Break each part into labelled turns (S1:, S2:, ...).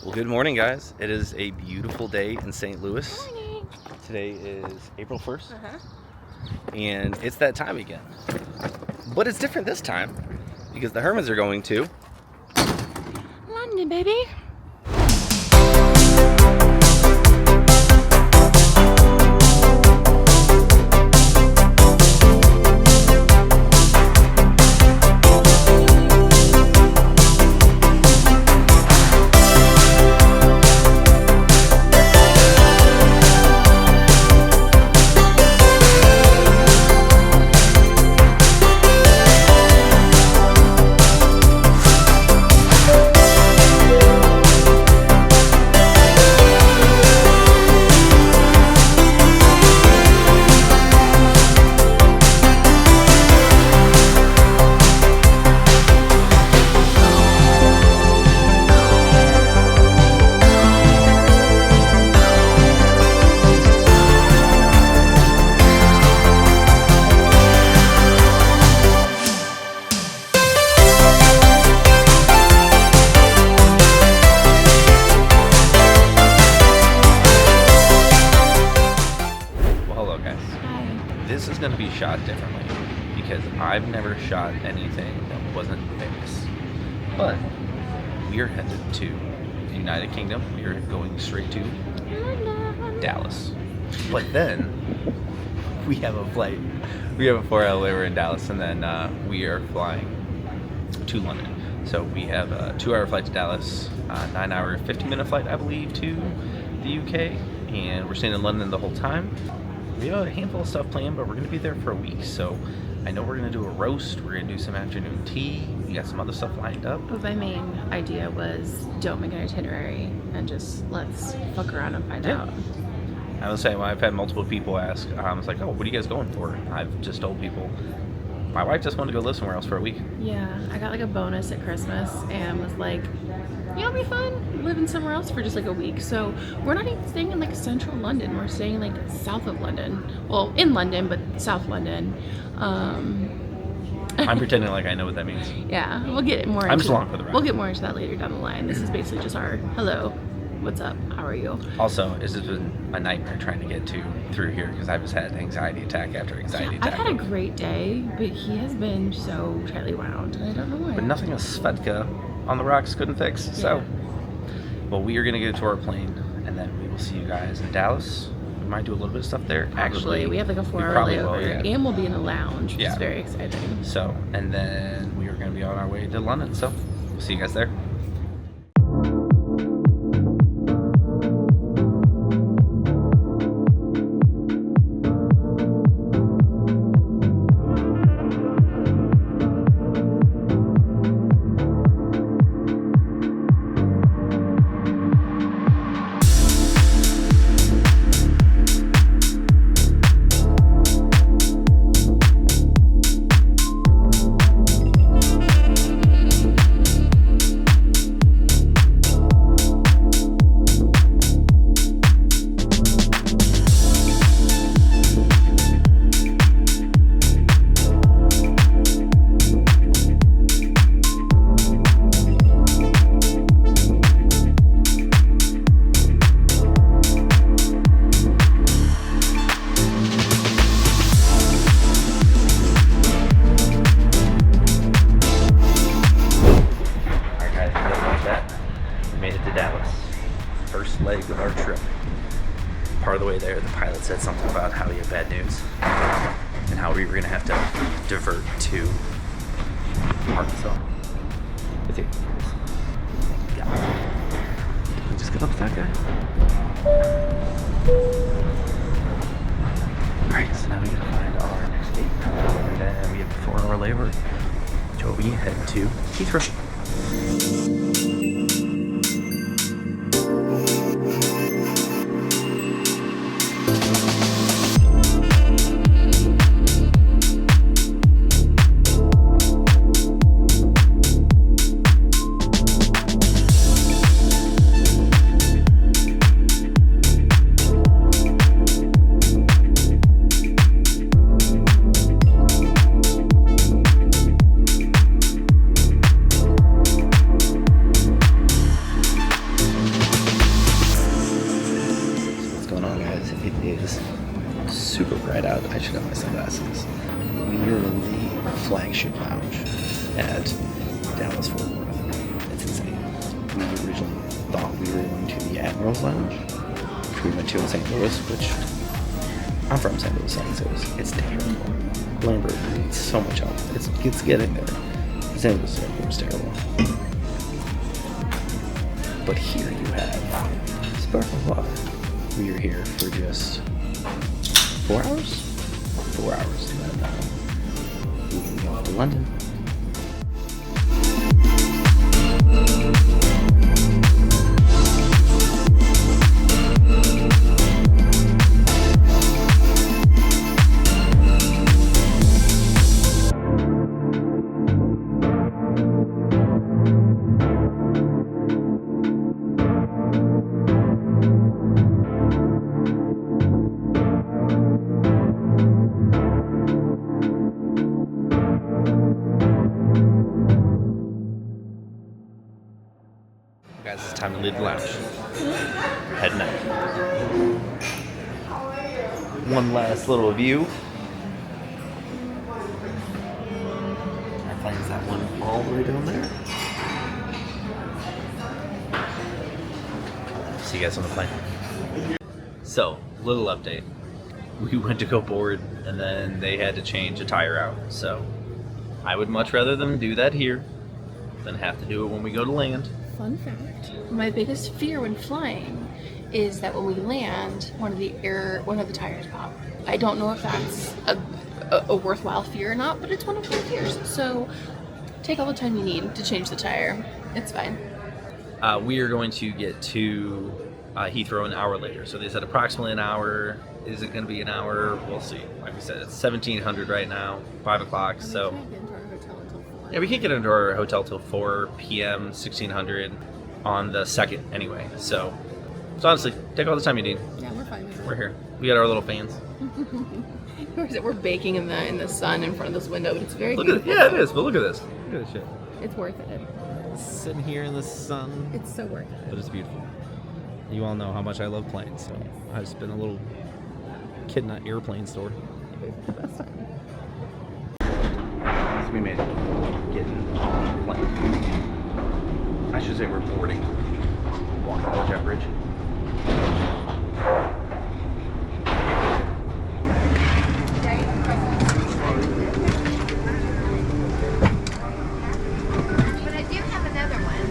S1: Well, good morning, guys. It is a beautiful day in St. Louis.
S2: Morning.
S1: Today is April 1st,
S2: Uh-huh.
S1: and it's that time again. But it's different this time because the Hermans are going to
S2: London, baby.
S1: This is going to be shot differently because I've never shot anything that wasn't Vegas. But we are headed to the United Kingdom. We are going straight to Dallas. But then we have a flight. We have a 4-hour layover in Dallas, and then we are flying to London. So we have a 2-hour flight to Dallas, 9-hour, 15-minute flight, I believe, to the UK, and we're staying in London the whole time. We have a handful of stuff planned, but we're going to be there for a week, so I know we're going to do a roast, we're going to do some afternoon tea, we got some other stuff lined up.
S2: But my main idea was don't make an itinerary and just let's fuck around and find out.
S1: I was saying, well, I've had multiple people ask, it's like, oh, what are you guys going for? I've just told people, my wife just wanted to go live somewhere else for a week.
S2: Yeah, I got like a bonus at Christmas and was like, it'll be fun living somewhere else for just like a week. So we're not even staying in like central London. We're staying like south of London. Well, in London, but South London.
S1: I'm pretending like I know what that means.
S2: Yeah, we'll get more.
S1: I'm just along for the ride.
S2: We'll get more into that later down the line. This is basically just our hello, what's up, how are you?
S1: Also, it's just been a nightmare trying to get through here because I've just had anxiety attack after anxiety attack.
S2: I've had a great day, but he has been so tightly wound, and I don't know why.
S1: But nothing a Svedka on the rocks couldn't fix.
S2: Yeah.
S1: So, well, we are going to get to our plane, and then we will see you guys in Dallas. We might do a little bit of stuff there.
S2: Actually, we have like a 4-hour layover, and we'll be in the lounge, which is very exciting.
S1: So, and then we are going to be on our way to London. So, we'll see you guys there. Leg of our trip. Part of the way there, the pilot said something about how he had bad news and how we were going to have to divert to Arkansas. With you. Yeah. Can we just get up with that guy? Alright, so now we gotta find our next gate. And then we have a 4-hour layover. So we head to Heathrow. super bright out. I should have my sunglasses. We're in the Flagship Lounge at Dallas-Fort Worth. It's insane. We originally thought we were going to the Admiral's Lounge, which we went to in St. Louis, which I'm from St. Louis, so it's terrible. Lambert needs so much help. It's getting there. St. Louis Airport is terrible. But here you have sparkling water. We are here for just 4 hours? 4 hours to that now. We can go off to London. Guys, it's time to leave the lounge. Heading out. One last little view. Our plane's that one all the way down there. See you guys on the plane. So, little update. We went to go board and then they had to change a tire out. So, I would much rather them do that here than have to do it when we go to land.
S2: Fun fact, my biggest fear when flying is that when we land, one of the tires pop. I don't know if that's a worthwhile fear or not, but it's one of my fears. So take all the time you need to change the tire. It's fine.
S1: We are going to get to Heathrow an hour later. So they said approximately an hour. Is it going to be an hour? We'll see. Like we said, it's 1700 right now, 5 o'clock. So yeah, we can't get into our hotel till 4 p.m. 1600 on the 2nd anyway. So honestly, take all the time you need.
S2: Yeah, we're fine.
S1: We're here. We got our little fans.
S2: We're baking in the sun in front of this window, but it's very
S1: beautiful. Yeah, it is. But look at this. Look at this shit.
S2: It's worth it.
S1: Sitting here in the sun.
S2: It's so worth it.
S1: But it's beautiful. You all know how much I love planes, so I've just been a little kid in an airplane store.
S2: The best time.
S1: So we made it. Getting on the plane. I should say we're boarding. Walking on the jet bridge.
S3: But I do have another one.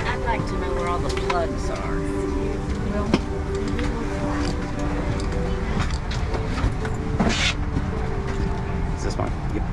S3: I'd like to know where all the plugs are.
S1: Is this one? Yep.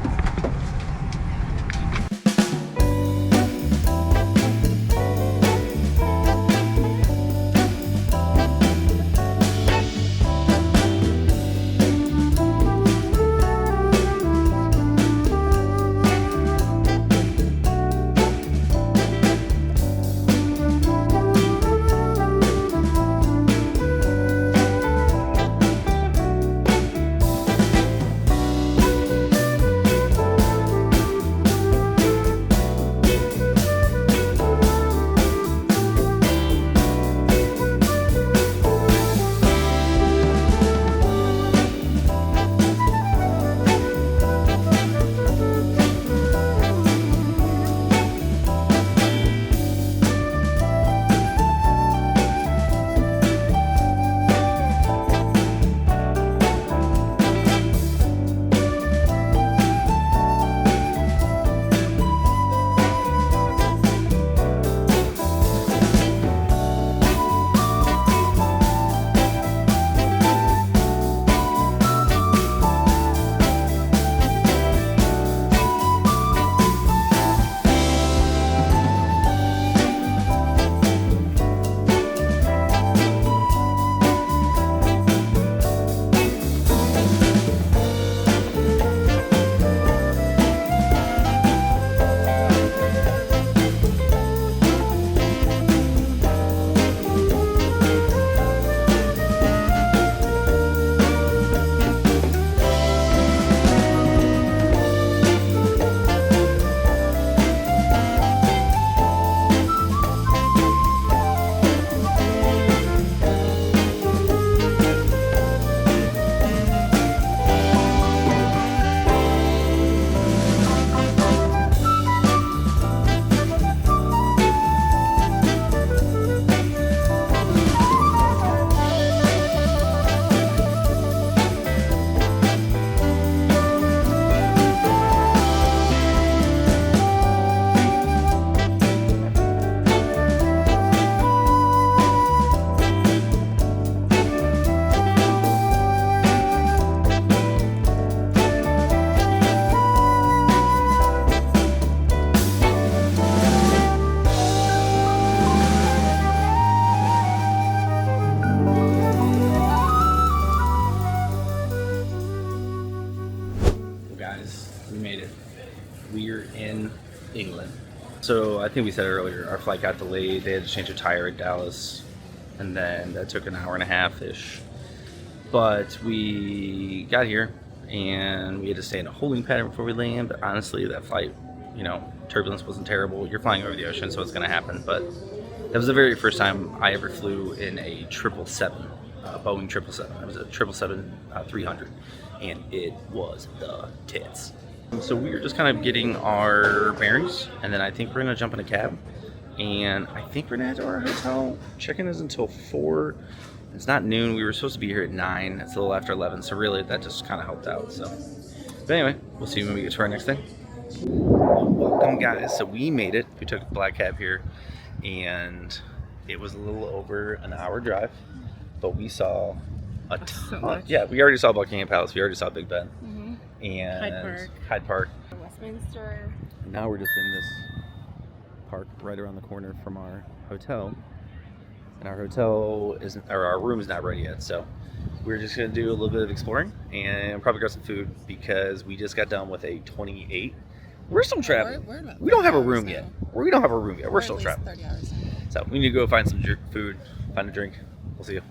S1: So I think we said earlier, our flight got delayed. They had to change a tire at Dallas, and then that took an hour and a half-ish. But we got here, and we had to stay in a holding pattern before we land. But honestly, that flight, you know, turbulence wasn't terrible. You're flying over the ocean, so it's going to happen. But that was the very first time I ever flew in a 777, Boeing 777. It was a 777-300, and it was the tits. So we were just kind of getting our bearings, and then I think we're gonna jump in a cab, and I think we're gonna head to our hotel. Check-in is until 4. It's not noon. We were supposed to be here at 9. It's a little after 11, so really that just kind of helped out. So, but anyway, we'll see when we get to our next thing. Welcome, guys. So we made it. We took a black cab here, and it was a little over an hour drive, but we saw a ton. Yeah, we already saw Buckingham Palace. We already saw Big Ben. And Hyde Park,
S2: Westminster.
S1: Now we're just in this park right around the corner from our hotel, and our hotel isn't, or our room is not ready yet. So we're just gonna do a little bit of exploring and probably grab some food because we just got done with a 28. We're still traveling. We don't have a room yet. We don't have a room yet. We're still traveling.
S2: 30 hours.
S1: So we need to go find some food, find a drink. We'll see you.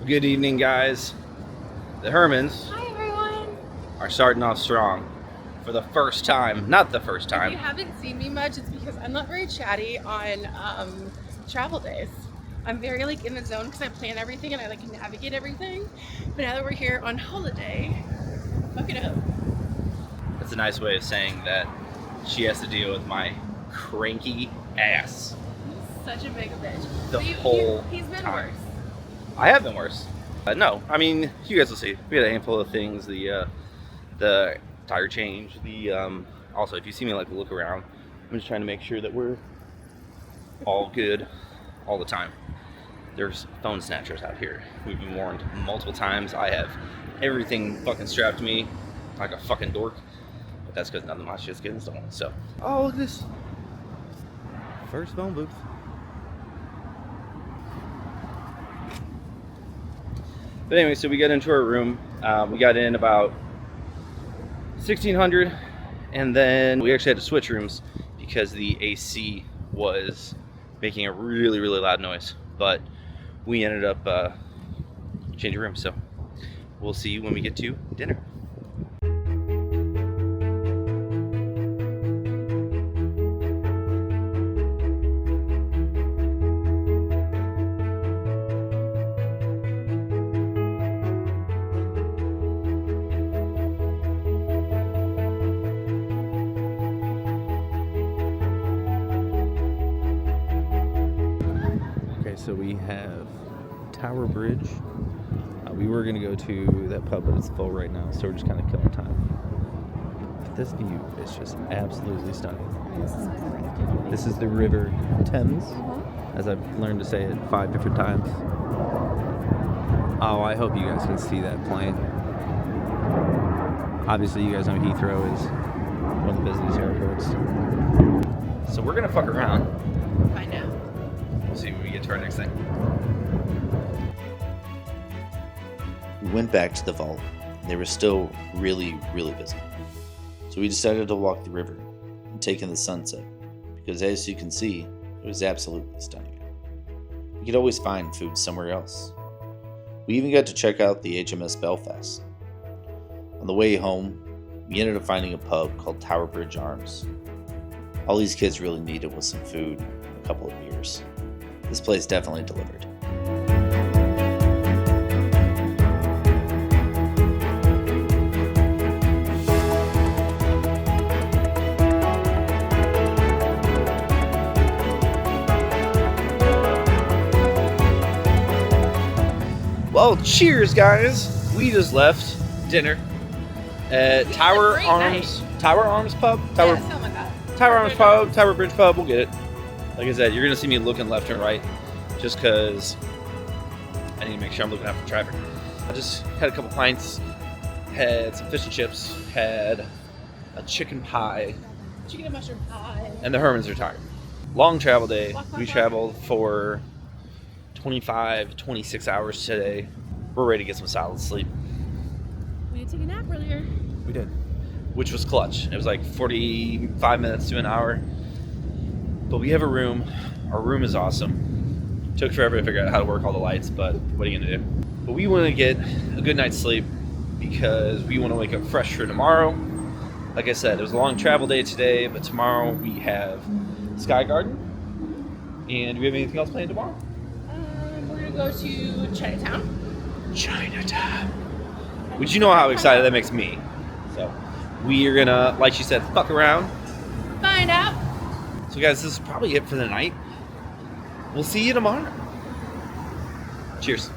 S1: Good evening, guys. The Hermans
S2: Hi, everyone.
S1: are starting off strong for the first time. Not the first
S2: If
S1: time.
S2: you haven't seen me much, it's because I'm not very chatty on travel days. I'm very like in the zone because I plan everything and I like navigate everything. But now that we're here on holiday, fuck it up.
S1: That's a nice way of saying that she has to deal with my cranky ass.
S2: Such a big bitch.
S1: The whole
S2: He's been
S1: time.
S2: worse.
S1: I have been worse. No, I mean, you guys will see. We had a handful of things. The tire change. Also, if you see me like look around, I'm just trying to make sure that we're all good all the time. There's phone snatchers out here. We've been warned multiple times. I have everything fucking strapped to me like a fucking dork. But that's because none of my shit's getting stolen. So, oh, look at this. First phone booth. But anyway, so we got into our room. We got in about 1600, and then we actually had to switch rooms because the AC was making a really, really loud noise. But we ended up changing rooms, so we'll see you when we get to dinner. So we have Tower Bridge. We were going to go to that pub, but it's full right now, so we're just kind of killing time. But this view is just absolutely stunning. This is the River Thames, as I've learned to say it 5 different times. Oh, I hope you guys can see that plane. Obviously, you guys know Heathrow is one of the busiest airports. So we're going to fuck around.
S2: Find out.
S1: We'll see when we get to our next thing.
S4: We went back to the vault, and they were still really, really busy. So we decided to walk the river and take in the sunset, because as you can see, it was absolutely stunning. We could always find food somewhere else. We even got to check out the HMS Belfast. On the way home, we ended up finding a pub called Tower Bridge Arms. All these kids really needed was some food and a couple of beers. This place definitely delivered.
S1: Well, cheers, guys. We just left dinner at Tower
S2: great
S1: Arms. Tower Arms Pub? Tower,
S2: Yeah, something like that.
S1: Tower Arms Pub, Tower Bridge Pub, we'll get it. Like I said, you're going to see me looking left and right just because I need to make sure I'm looking out for traffic. I just had a couple pints, had some fish and chips, had a chicken pie,
S2: Chicken and mushroom pie.
S1: and the Hermans are tired. Long travel day.
S2: Walk, walk,
S1: We
S2: walk.
S1: traveled for 25, 26 hours today. We're ready to get some solid sleep.
S2: We had to take a nap earlier.
S1: We did. Which was clutch. It was like 45 minutes to an hour. But we have a room. Our room is awesome. Took forever to figure out how to work all the lights, but what are you going to do? But we want to get a good night's sleep because we want to wake up fresh for tomorrow. Like I said, it was a long travel day today, but tomorrow we have Sky Garden. And do we have anything else planned tomorrow?
S2: We're gonna go to Chinatown.
S1: Chinatown. Which you know how excited that makes me. So we are gonna, like she said, fuck around.
S2: Find out.
S1: So guys, this is probably it for the night. We'll see you tomorrow. Cheers.